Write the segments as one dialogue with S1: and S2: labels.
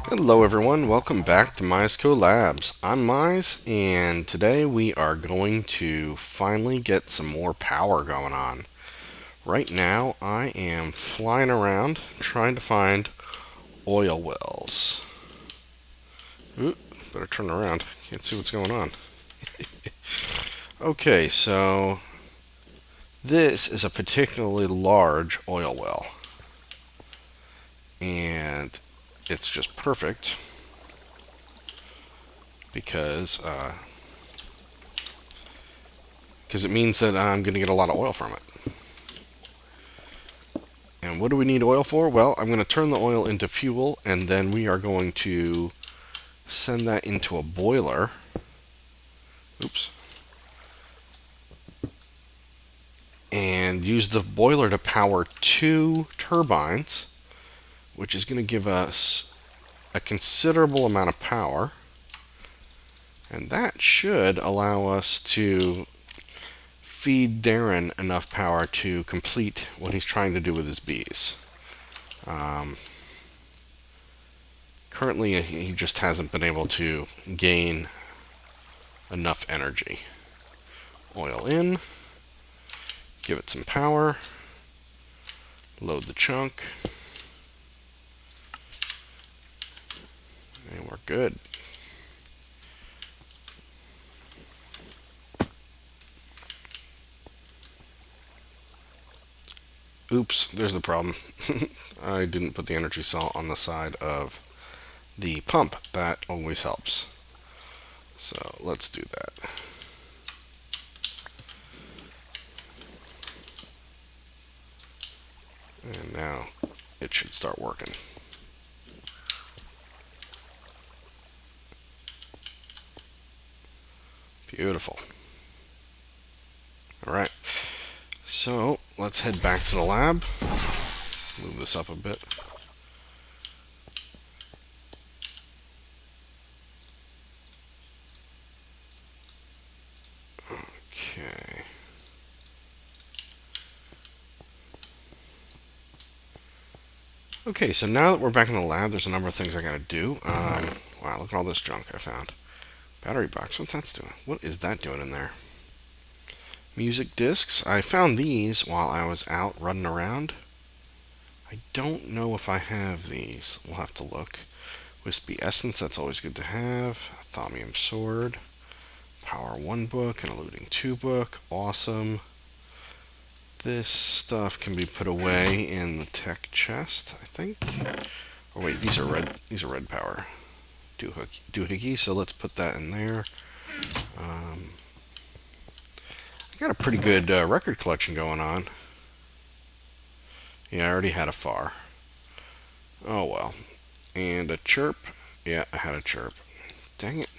S1: Hello everyone, welcome back to MIZEco Labs. I'm Mize, and today we are going to finally get some more power going on. Right now I am flying around trying to find oil wells. Ooh, better turn around, can't see what's going on. Okay, so this is a particularly large oil well, and it's just perfect because it means that I'm going to get a lot of oil from it. And what do we need oil for? Well, I'm going to turn the oil into fuel, and then we are going to send that into a boiler. Oops. And use the boiler to power 2 turbines, which is going to give us a considerable amount of power. And that should allow us to feed Darren enough power to complete what he's trying to do with his bees. Currently, he just hasn't been able to gain enough energy. Oil in, give it some power, load the chunk, and we're good. Oops, there's the problem. I didn't put the energy cell on the side of the pump. That always helps. So let's do that. And now it should start working. Beautiful. Alright, so let's head back to the lab. Move this up a bit. Okay. Okay, so now that we're back in the lab, there's a number of things I gotta do. Wow, look at all this junk I found. Battery box, what's that doing? What is that doing in there? Music discs, I found these while I was out running around. I don't know if I have these. We'll have to look. Wispy Essence, that's always good to have. Thaumium Sword. Power 1 book, an Eluding 2 book. Awesome. This stuff can be put away in the tech chest, I think. Oh wait, these are red power doohickeys, so let's put that in there. I got a pretty good record collection going on. Yeah, I already had a FAR. Oh well. And a chirp. Yeah, I had a chirp. Dang it.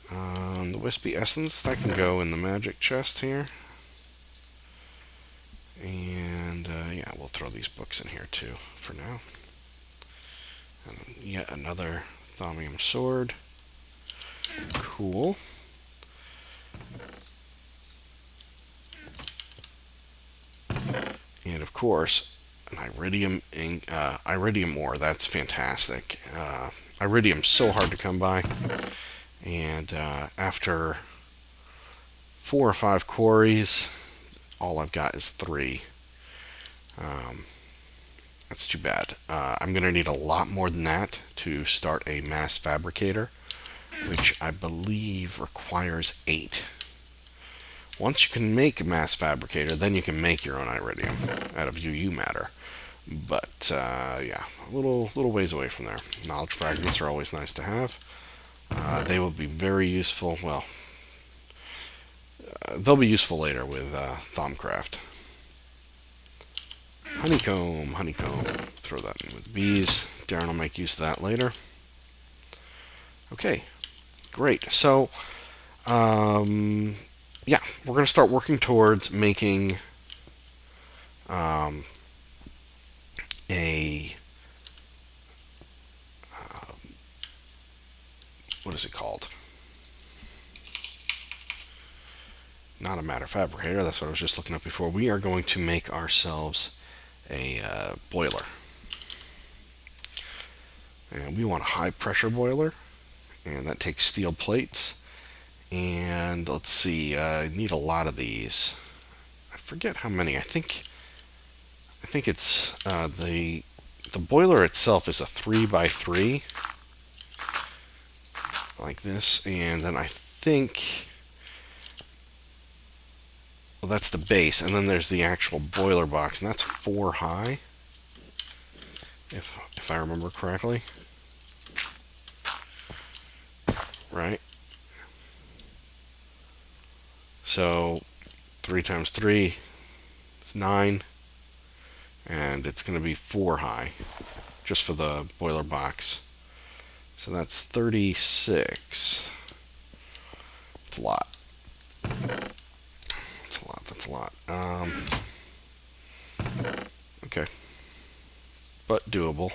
S1: The Wispy Essence, that can go in the magic chest here. And yeah, we'll throw these books in here too for now. And yet another Thaumium Sword. Cool. And of course, an iridium ore. That's fantastic. Iridium's so hard to come by. And after 4 or 5 quarries, all I've got is 3. That's too bad. I'm going to need a lot more than that to start a mass fabricator, which I believe requires 8. Once you can make a mass fabricator, then you can make your own iridium out of UU matter. But yeah, a little ways away from there. Knowledge fragments are always nice to have. They will be very useful. Well, they'll be useful later with Thaumcraft. Honeycomb. Throw that in with bees. Darren will make use of that later. Okay, great. So, yeah, we're going to start working towards making um, a what is it called? Not a matter fabricator. That's what I was just looking up before. We are going to make ourselves a boiler, and we want a high pressure boiler, and that takes steel plates. And let's see, I need a lot of these. I forget how many. I think it's the boiler itself is a 3x3 like this, and then I think, well, that's the base, and then there's the actual boiler box, and that's 4 high, if I remember correctly, right? So 3 times 3 is 9, and it's going to be 4 high just for the boiler box. So that's 36. It's a lot. That's a lot. Okay. But doable.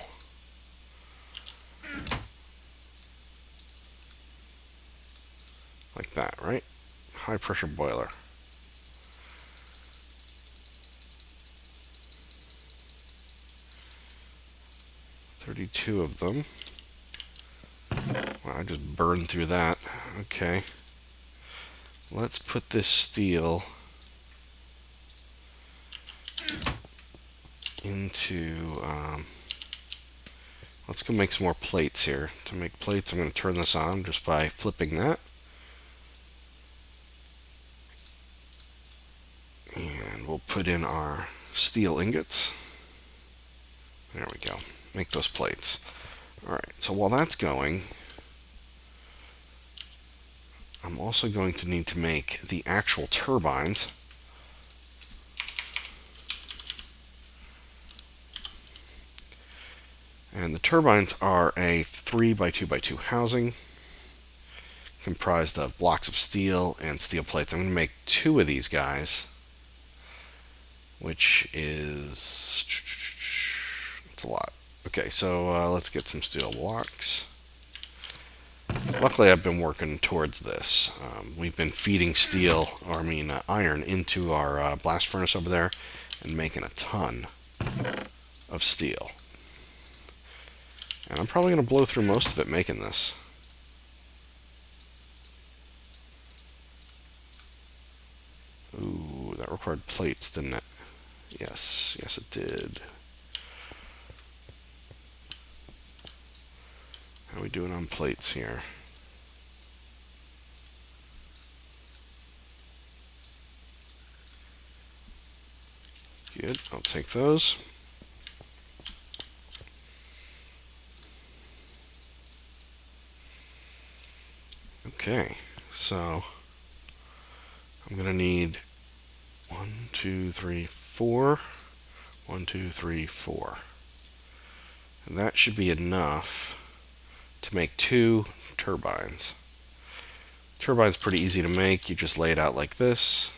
S1: Like that, right? High pressure boiler. $32 of them. Well, I just burned through that. Okay. Let's put this steel into, let's go make some more plates here. To make plates, I'm going to turn this on just by flipping that. And we'll put in our steel ingots. There we go. Make those plates. Alright, so while that's going, I'm also going to need to make the actual turbines. And the turbines are a 3x2x2 housing comprised of blocks of steel and steel plates. I'm going to make 2 of these guys, which is, it's a lot. Okay, so let's get some steel blocks. Luckily, I've been working towards this. We've been feeding iron into our blast furnace over there and making a ton of steel. And I'm probably going to blow through most of it making this. Ooh, that required plates, didn't it? Yes, it did. How are we doing on plates here? Good, I'll take those. Okay, so I'm going to need 1, 2, 3, 4. 1, 2, 3, 4. And that should be enough to make 2 turbines. Turbine's pretty easy to make. You just lay it out like this.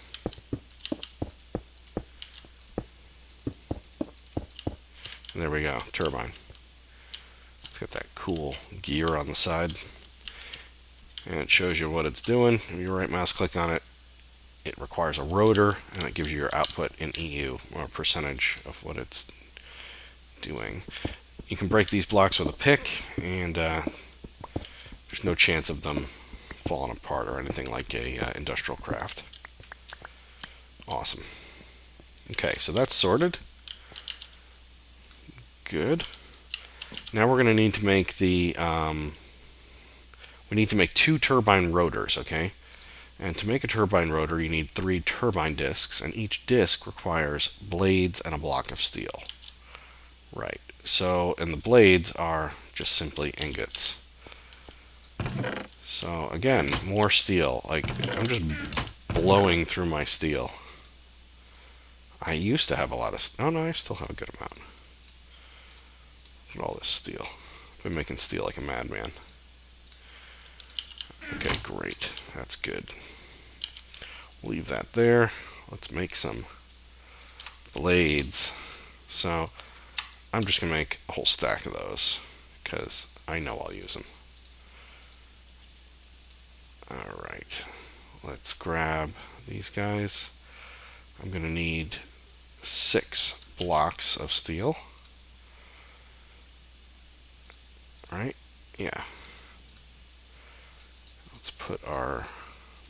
S1: And there we go, turbine. It's got that cool gear on the side. And it shows you what it's doing. If you right mouse click on it, it requires a rotor, and it gives you your output in EU, or a percentage of what it's doing. You can break these blocks with a pick, and there's no chance of them falling apart or anything like a industrial craft. Awesome. Okay, so that's sorted. Good. Now we're going to need to make the we need to make 2 turbine rotors, okay? And to make a turbine rotor, you need 3 turbine discs, and each disc requires blades and a block of steel. Right. So, and the blades are just simply ingots. So, again, more steel. Like, I'm just blowing through my steel. I used to have a lot of... Oh, no, I still have a good amount. Look at all this steel. I've been making steel like a madman. Okay, great. That's good. Leave that there. Let's make some blades. So I'm just going to make a whole stack of those because I know I'll use them. Alright, let's grab these guys. I'm going to need 6 blocks of steel. Right? Yeah. Let's put our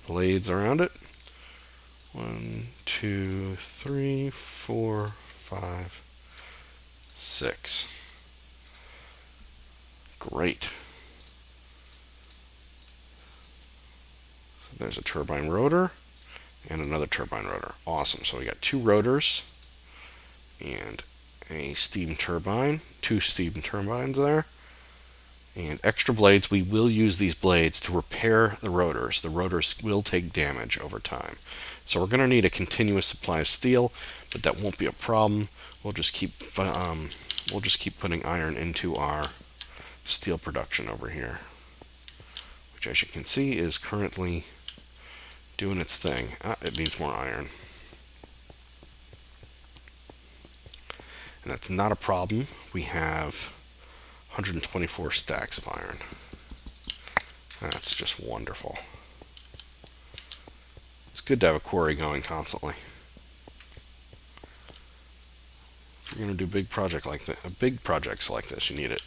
S1: blades around it. 1, 2, 3, 4, 5, 6. Great. So there's a turbine rotor and another turbine rotor. Awesome. So we got 2 rotors and a steam turbine, 2 steam turbines there. And extra blades, we will use these blades to repair the rotors. The rotors will take damage over time. So we're going to need a continuous supply of steel, but that won't be a problem. We'll just keep putting iron into our steel production over here, which as you can see is currently doing its thing. It needs more iron. And that's not a problem. We have 124 stacks of iron. That's just wonderful. It's good to have a quarry going constantly. If you're going to do big projects like this, you need it.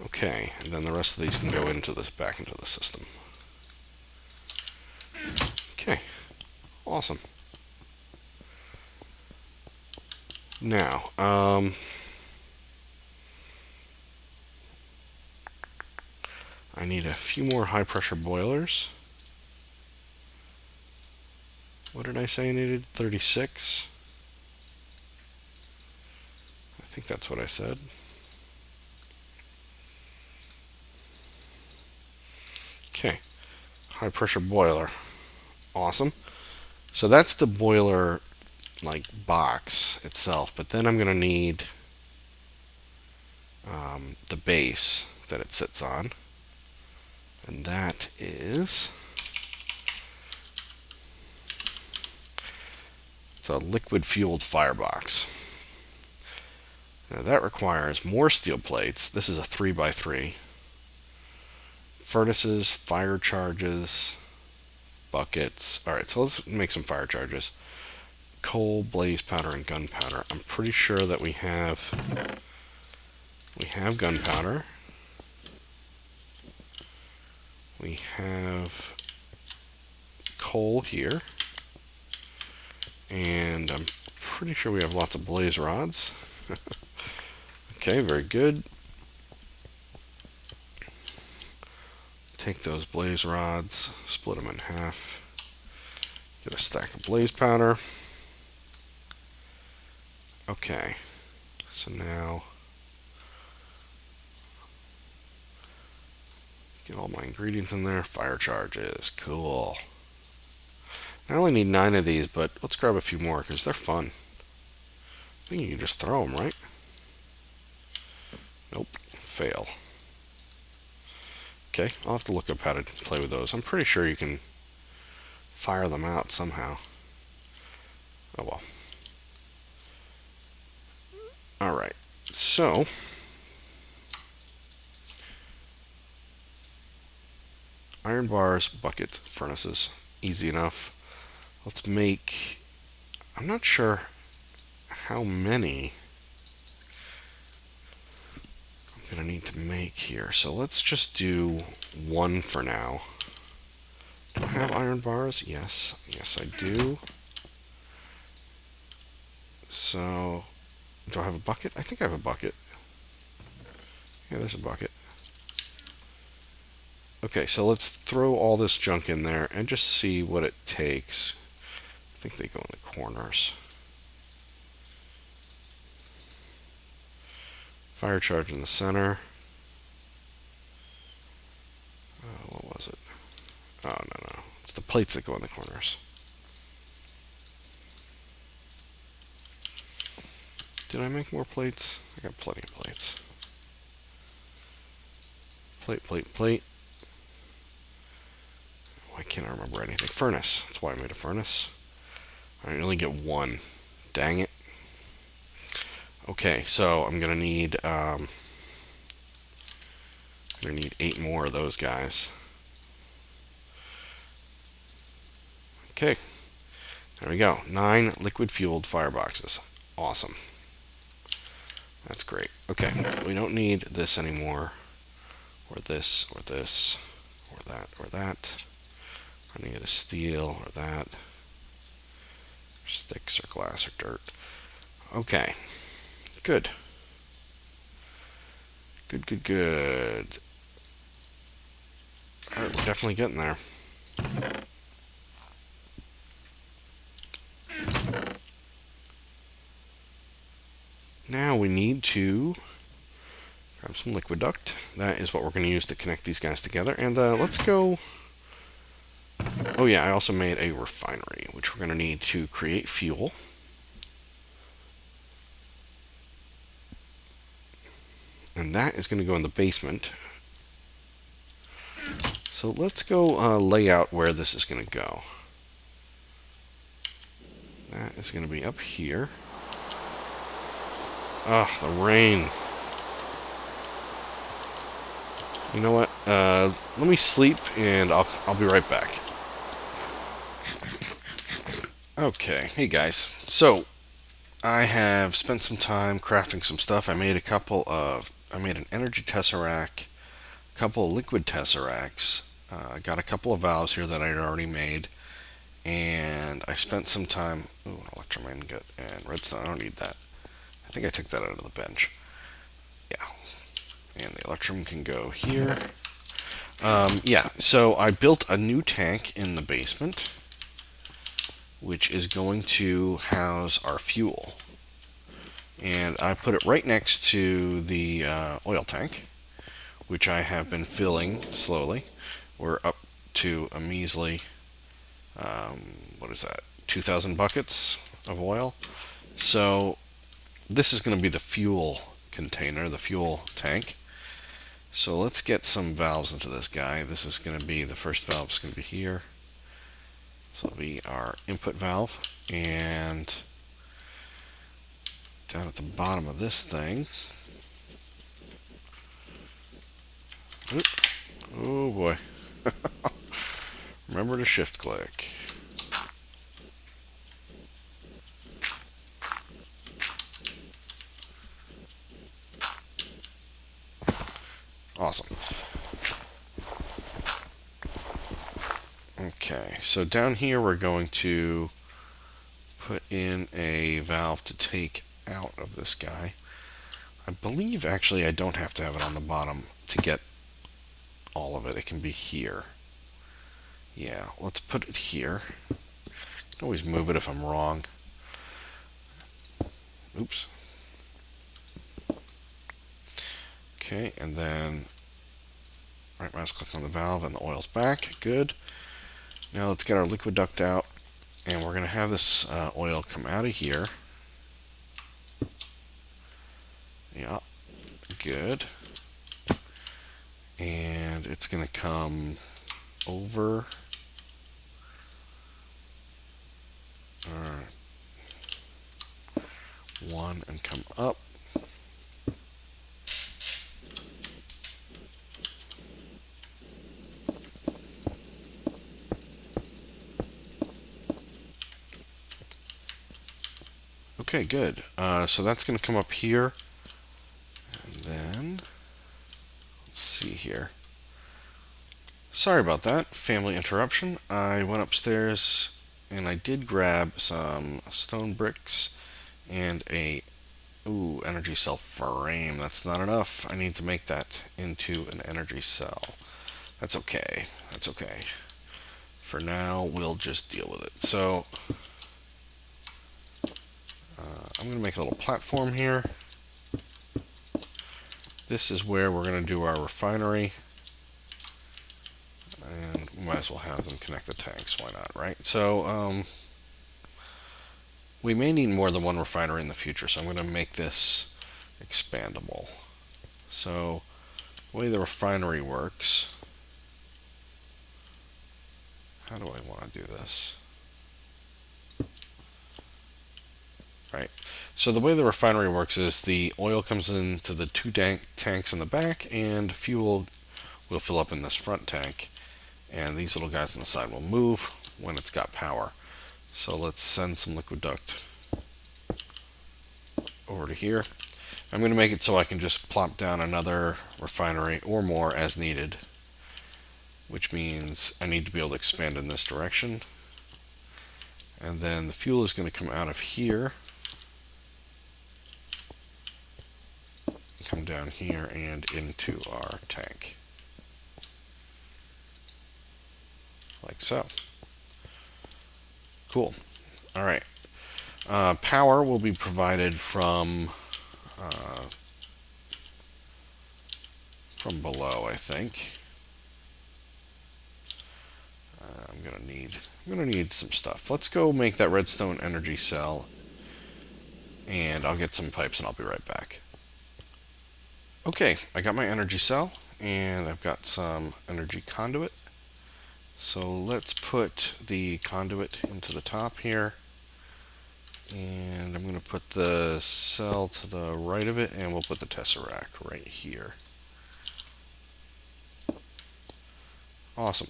S1: Okay, and then the rest of these can go into this, back into the system. Okay, awesome. Now, I need a few more high pressure boilers. What did I say I needed? 36? I think that's what I said. Okay, high pressure boiler. Awesome. So that's the boiler like box itself, but then I'm going to need the base that it sits on, and that is it's a liquid fueled firebox. Now that requires more steel plates. This is a 3x3. Furnaces, fire charges, buckets. Alright, so let's make some fire charges. Coal, blaze powder, and gunpowder. I'm pretty sure that we have gunpowder. We have coal here. And I'm pretty sure we have lots of blaze rods. Okay, very good. Take those blaze rods, split them in half. Get a stack of blaze powder. Okay, so now get all my ingredients in there. Fire charges, cool. I only need 9 of these, but let's grab a few more because they're fun. I think you can just throw them, right? Nope, fail. Okay, I'll have to look up how to play with those. I'm pretty sure you can fire them out somehow. Oh well. Alright, so iron bars, buckets, furnaces. Easy enough. Let's make, I'm not sure how many I'm going to need to make here. So let's just do 1 for now. Do I have iron bars? Yes. Yes, I do. So, do I have a bucket? I think I have a bucket. Yeah, there's a bucket. Okay, so let's throw all this junk in there and just see what it takes. I think they go in the corners. Fire charge in the center. What was it? Oh, no. It's the plates that go in the corners. Did I make more plates? I got plenty of plates. Plate, plate, plate. Why can't I remember anything? Furnace. That's why I made a furnace. I only get 1. Dang it. Okay, so I'm gonna need 8 more of those guys. Okay, there we go. 9 liquid-fueled fireboxes. Awesome. That's great. Okay, we don't need this anymore, or this, or this, or that, or that. Any of the steel, or that. Sticks, or glass, or dirt. Okay, good. Good, good, good. Alright, we're definitely getting there. Now we need to grab some liquid duct. That is what we're going to use to connect these guys together. And let's go... Oh yeah, I also made a refinery, which we're going to need to create fuel. And that is going to go in the basement. So let's go lay out where this is going to go. That is going to be up here. Oh, the rain. You know what? Let me sleep, and I'll be right back. Okay, hey guys. So, I have spent some time crafting some stuff. I made an energy tesseract, a couple of liquid tesseracts. I got a couple of valves here that I'd already made, and I spent some time. Ooh, an electrum ingot and redstone. I don't need that. I think I took that out of the bench. Yeah, and the electrum can go here. Yeah, so I built a new tank in the basement, which is going to house our fuel. And I put it right next to the oil tank, which I have been filling slowly. We're up to a measly, what is that, 2,000 buckets of oil. So this is going to be the fuel container, the fuel tank. So let's get some valves into this guy. This is going to be, the first valve is going to be here. So it'll be our input valve. And down at the bottom of this thing. Oop. Oh boy. Remember to shift click. Awesome. Okay, so down here we're going to put in a valve to take out of this guy. I believe actually I don't have to have it on the bottom to get all of it. It can be here. Yeah, let's put it here. I can always move it if I'm wrong. Oops. Okay, and then right mouse click on the valve and the oil's back. Good. Now let's get our liquid duct out, and we're going to have this oil come out of here. Yeah, good. And it's going to come over. One and come up. Okay, good. So that's going to come up here. And then, let's see here. Sorry about that, family interruption. I went upstairs and I did grab some stone bricks and a energy cell frame. That's not enough. I need to make that into an energy cell. That's okay. That's okay. For now, we'll just deal with it. So, I'm going to make a little platform here. This is where we're going to do our refinery. And we might as well have them connect the tanks. Why not, right? So, we may need more than one refinery in the future, so I'm going to make this expandable. So, the way the refinery works, how do I want to do this? right? So the way the refinery works is the oil comes into the two tanks in the back, and fuel will fill up in this front tank, and these little guys on the side will move when it's got power. So let's send some liquid duct over to here. I'm going to make it so I can just plop down another refinery or more as needed, which means I need to be able to expand in this direction. And then the fuel is going to come out of here, come down here and into our tank, like so. Cool. All right. Power will be provided from below, I think. I'm gonna need some stuff. Let's go make that redstone energy cell, and I'll get some pipes and I'll be right back. Okay, I got my energy cell and I've got some energy conduit. So let's put the conduit into the top here, and I'm going to put the cell to the right of it, and we'll put the tesseract right here. Awesome.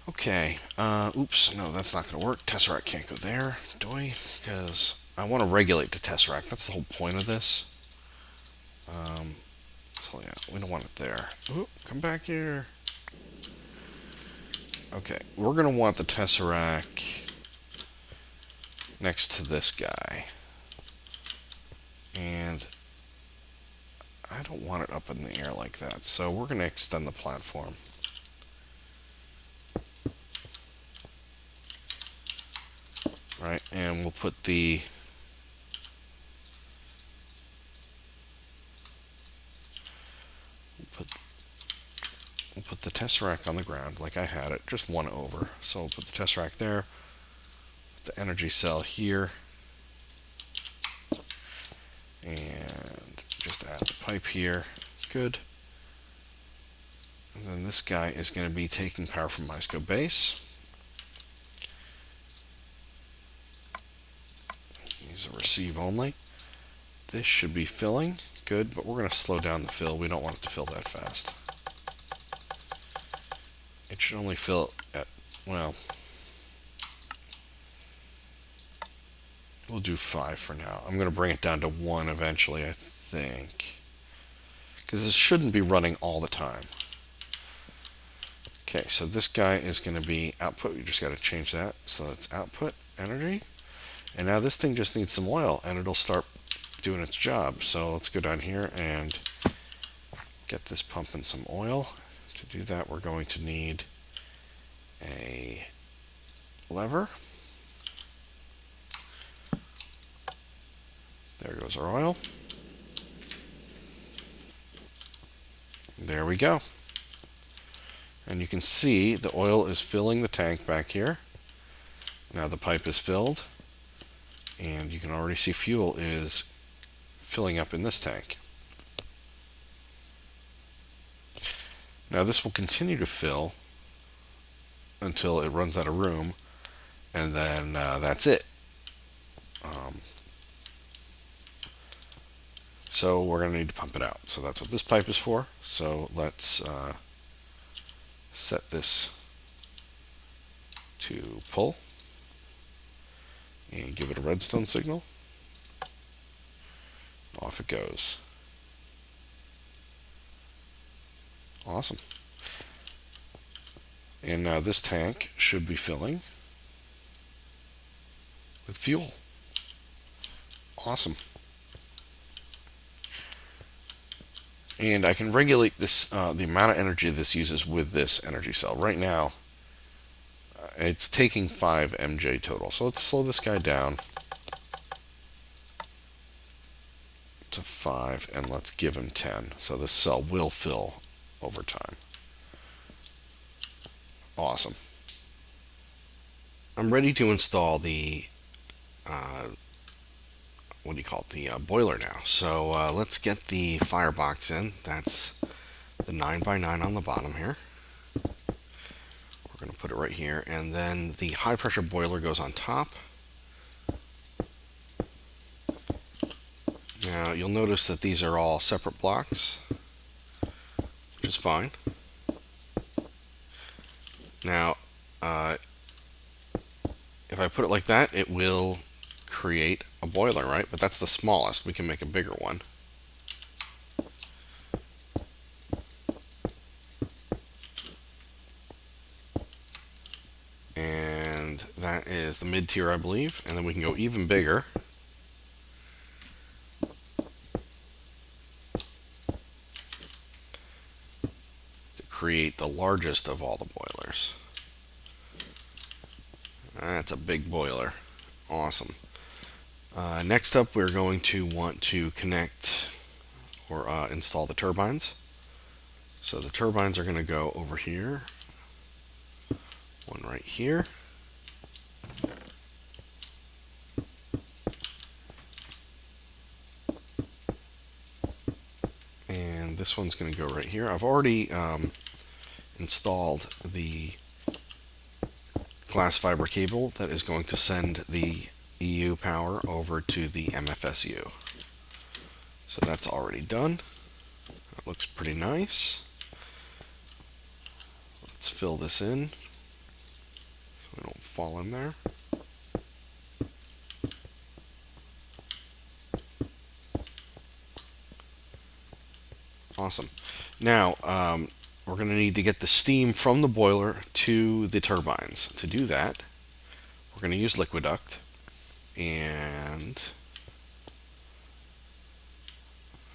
S1: Okay, oops, no, that's not going to work. Tesseract can't go there, doy, because I want to regulate the tesseract. That's the whole point of this. So yeah, we don't want it there. Ooh, come back here. Okay, we're going to want the tesseract next to this guy. And I don't want it up in the air like that, so we're going to extend the platform. Right, and we'll put the we'll put the tesseract on the ground like I had it, just one over. So we'll put the tesseract there, put the energy cell here, and just add the pipe here. Good. And then this guy is going to be taking power from MIZEco base. Use a receive only. This should be filling. Good, but we're going to slow down the fill. We don't want it to fill that fast. It should only fill at, well, we'll do 5 for now. I'm going to bring it down to 1 eventually, I think, because this shouldn't be running all the time. Okay, so this guy is going to be output. You just got to change that so it's output energy. And now this thing just needs some oil, and it'll start doing its job. So let's go down here and get this pumping some oil. To do that, we're going to need a lever. There goes our oil. There we go. And you can see the oil is filling the tank back here. Now the pipe is filled, and you can already see fuel is filling up in this tank. Now this will continue to fill until it runs out of room, and then that's it. So we're going to need to pump it out. So that's what this pipe is for. So let's set this to pull and give it a redstone signal. Off it goes. Awesome. And now this tank should be filling with fuel. Awesome. And I can regulate this, the amount of energy this uses with this energy cell. Right now, it's taking 5 MJ total. So let's slow this guy down to 5, and let's give him 10. So this cell will fill over time. Awesome. I'm ready to install the what do you call it, the boiler now. So let's get the firebox in. That's the 9x9 on the bottom here. We're going to put it right here, and then the high pressure boiler goes on top. Now you'll notice that these are all separate blocks, which is fine. Now, if I put it like that, it will create a boiler, right? But that's the smallest. We can make a bigger one. And that is the mid-tier, I believe. And then we can go even bigger. To create the largest of all the boilers. That's a big boiler. Awesome. Next up, we're going to want to connect or install the turbines. So the turbines are going to go over here. One right here. And this one's going to go right here. I've already installed the glass fiber cable that is going to send the EU power over to the MFSU. So that's already done. That looks pretty nice. Let's fill this in so we don't fall in there. Awesome. Now, we're going to need to get the steam from the boiler to the turbines. To do that, we're going to use Liquiduct. And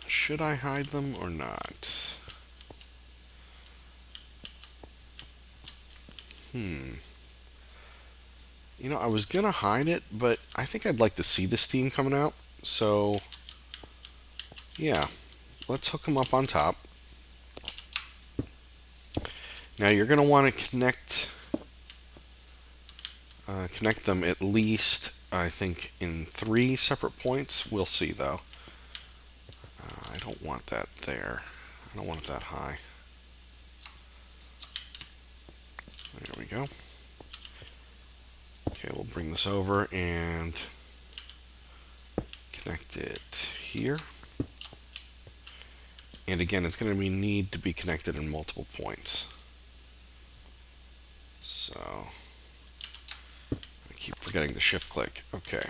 S1: should I hide them or not? You know, I was going to hide it, but I think I'd like to see the steam coming out. So, yeah, let's hook them up on top. Now you're going to want to connect them at least, I think, in 3 separate points. We'll see, though. I don't want that there. I don't want it that high. There we go. Okay, we'll bring this over and connect it here. And again, it's going to need to be connected in multiple points. So, I keep forgetting to shift click. Okay.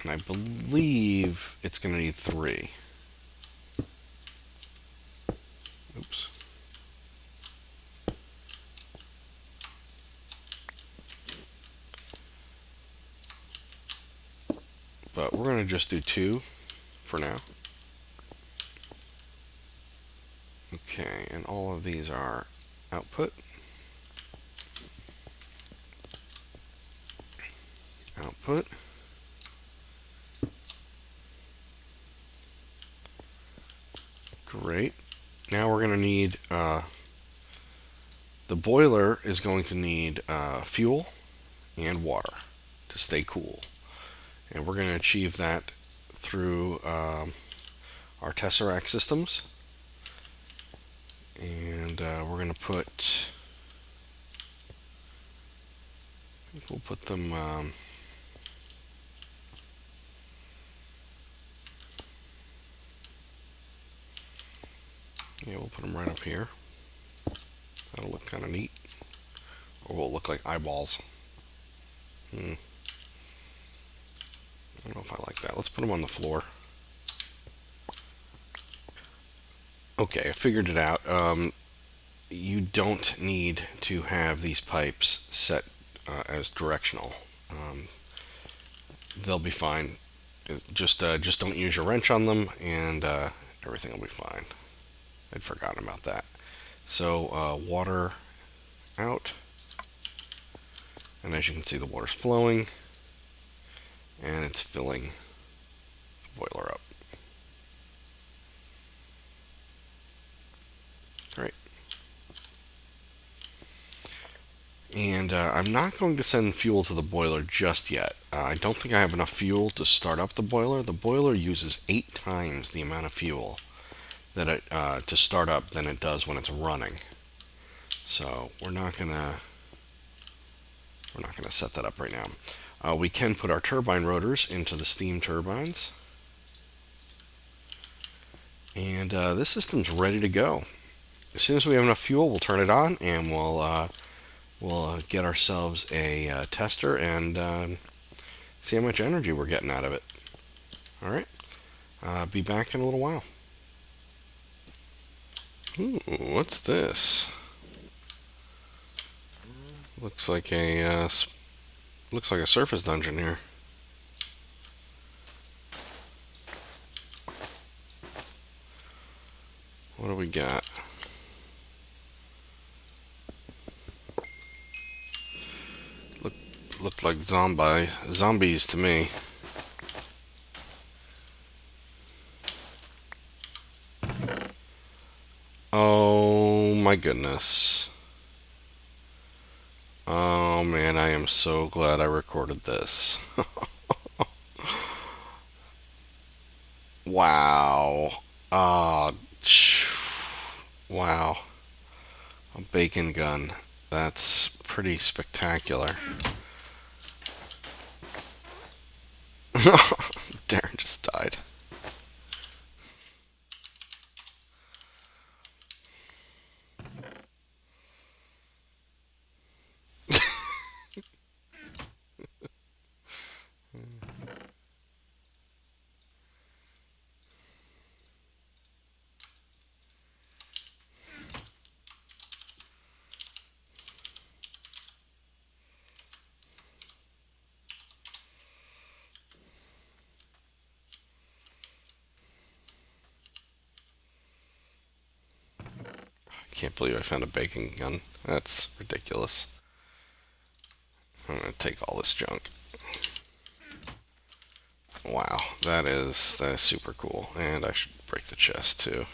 S1: And I believe it's going to need 3. Oops. But we're going to just do 2 for now. Okay, and all of these are output. Output. Great. Now we're going to need, the boiler is going to need fuel and water to stay cool. And we're going to achieve that through our Tesseract systems. And we're going to put, I think we'll put them, yeah, we'll put them right up here. That'll look kind of neat. Or will it look like eyeballs? I don't know if I like that. Let's put them on the floor. Okay, I figured it out. You don't need to have these pipes set as directional. They'll be fine. Just don't use your wrench on them, and everything will be fine. I'd forgotten about that. So water out, and as you can see, the water's flowing, and it's filling the boiler up. Great. And I'm not going to send fuel to the boiler just yet. I don't think I have enough fuel to start up the boiler. The boiler uses 8 times the amount of fuel that it to start up than it does when it's running. So we're not gonna set that up right now. We can put our turbine rotors into the steam turbines. And this system's ready to go. As soon as we have enough fuel, we'll turn it on and we'll get ourselves a tester and see how much energy we're getting out of it. All right. Be back in a little while. Ooh, what's this? Looks like a surface dungeon here. What do we got? Looked like zombies to me. Oh my goodness. Oh man, I am so glad I recorded this. Wow. Ah, wow. A bacon gun. That's pretty spectacular. Darren just died. Can't believe I found a bacon gun. That's ridiculous. I'm gonna take all this junk. Wow, that is super cool. And I should break the chest too.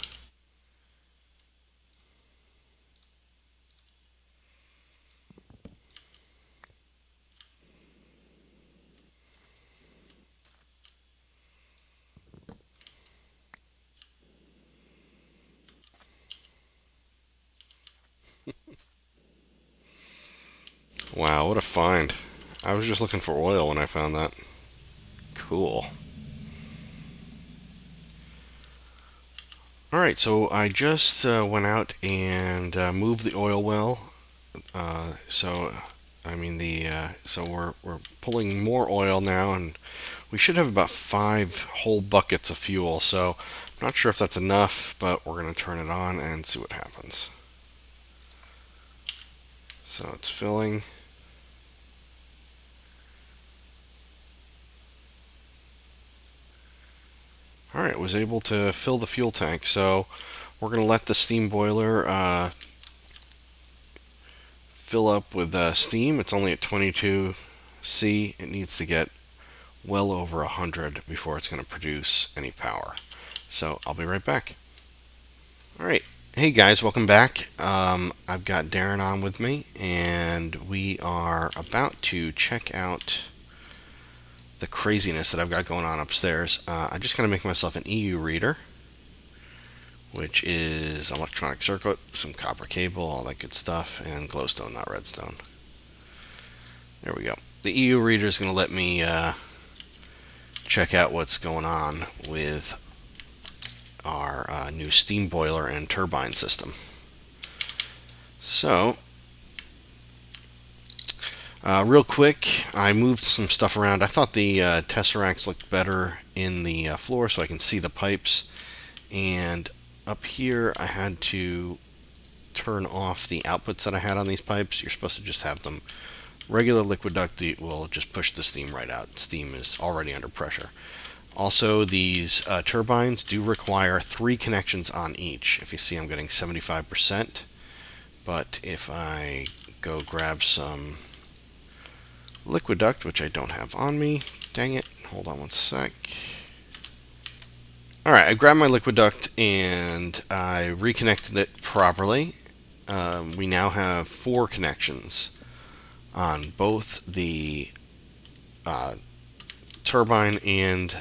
S1: Wow, what a find. I was just looking for oil when I found that. Cool. Alright, so I just went out and moved the oil well. So we're pulling more oil now, and we should have about 5 whole buckets of fuel. So I'm not sure if that's enough, but we're going to turn it on and see what happens. So it's filling. Alright, was able to fill the fuel tank. So we're going to let the steam boiler fill up with steam. It's only at 22°C. It needs to get well over 100 before it's going to produce any power. So I'll be right back. Alright, hey guys, welcome back. I've got Darren on with me, and we are about to check out the craziness that I've got going on upstairs. I just gotta make myself an EU reader, which is an electronic circuit, some copper cable, all that good stuff, and glowstone, not redstone. There we go. The EU reader is going to let me check out what's going on with our new steam boiler and turbine system. So, real quick, I moved some stuff around. I thought the tesseracts looked better in the floor so I can see the pipes. And up here, I had to turn off the outputs that I had on these pipes. You're supposed to just have them regular liquid duct. Will just push the steam right out. Steam is already under pressure. Also, these turbines do require 3 connections on each. If you see, I'm getting 75%. But if I go grab some liquid duct, which I don't have on me, dang it, hold on one sec. Alright, I grabbed my liquid duct and I reconnected it properly. We now have 4 connections on both the turbine and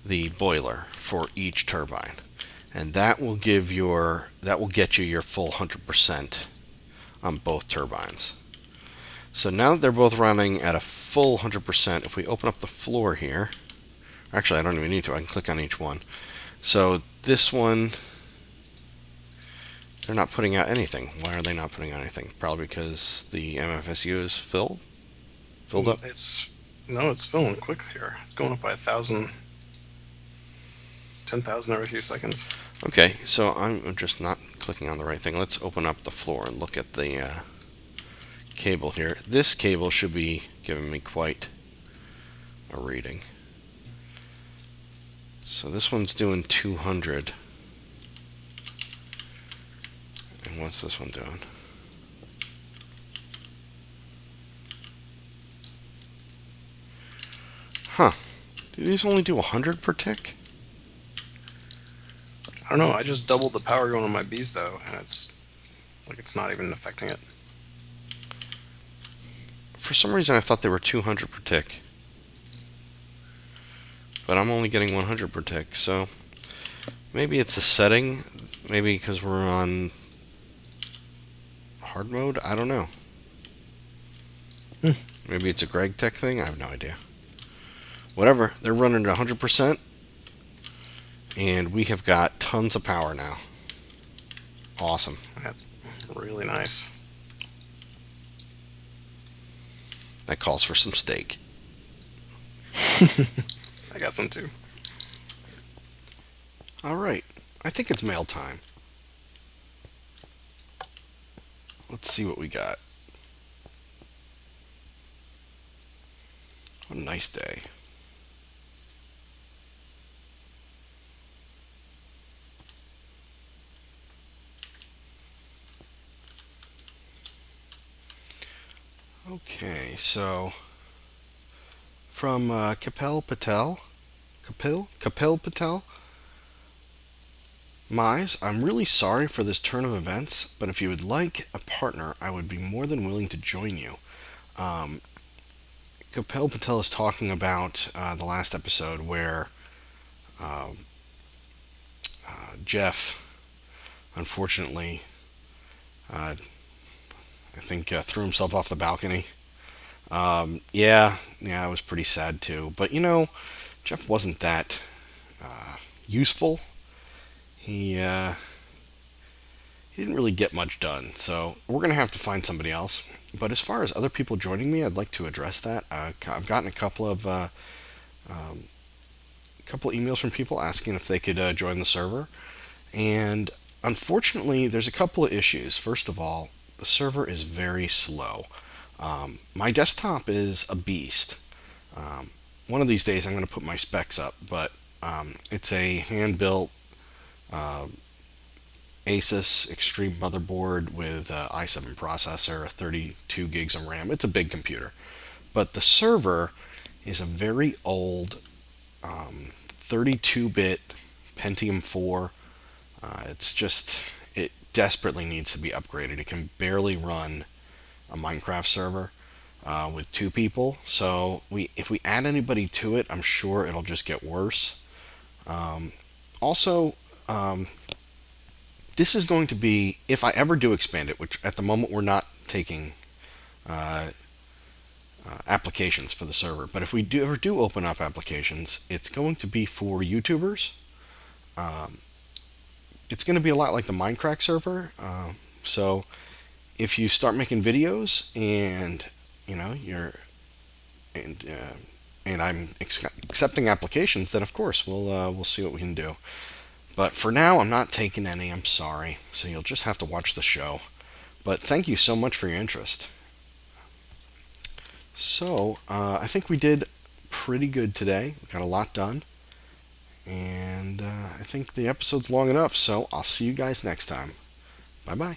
S1: the boiler for each turbine, and that will get you your full 100% on both turbines. So now that they're both running at a full 100%, if we open up the floor here, actually I don't even need to, I can click on each one. So this one, they're not putting out anything. Why are they not putting out anything? Probably because the MFSU is filled up.
S2: It's filling quick here. It's going up by 1,000, 10,000 every few seconds.
S1: Okay, so I'm just not clicking on the right thing. Let's open up the floor and look at the cable here. This cable should be giving me quite a reading. So this one's doing 200. And what's this one doing? Huh. Do these only do 100 per tick?
S2: I don't know. I just doubled the power going on my bees though, and it's not even affecting it.
S1: For some reason I thought they were 200 per tick. But I'm only getting 100 per tick, so maybe it's a setting. Maybe because we're on hard mode? I don't know. Maybe it's a Greg Tech thing? I have no idea. Whatever, they're running at 100%, and we have got tons of power now. Awesome.
S2: That's really nice.
S1: That calls for some steak.
S2: I got some too.
S1: Alright, I think it's mail time. Let's see what we got. What a nice day. Okay, so from Kapil Patel, Mize, I'm really sorry for this turn of events, but if you would like a partner, I would be more than willing to join you. Kapil Patel is talking about the last episode where Jeff, unfortunately, I think threw himself off the balcony. Yeah, it was pretty sad too. But Jeff wasn't that useful. He didn't really get much done. So we're gonna have to find somebody else. But as far as other people joining me, I'd like to address that. I've gotten a couple emails from people asking if they could join the server, and unfortunately, there's a couple of issues. First of all, the server is very slow. My desktop is a beast. One of these days, I'm going to put my specs up, but it's a hand-built Asus Extreme motherboard with i7 processor, 32 gigs of RAM. It's a big computer, but the server is a very old 32-bit Pentium 4. It desperately needs to be upgraded. It can barely run a Minecraft server with two people. So if we add anybody to it, I'm sure it'll just get worse. Also, this is going to be, if I ever do expand it, which at the moment we're not taking applications for the server, but if we ever do open up applications, it's going to be for YouTubers. It's going to be a lot like the Minecraft server. So if you start making videos and and I'm accepting applications, then of course we'll see what we can do. But for now, I'm not taking any. I'm sorry. So you'll just have to watch the show. But thank you so much for your interest. So I think we did pretty good today. We got a lot done. And I think the episode's long enough. So I'll see you guys next time. Bye bye.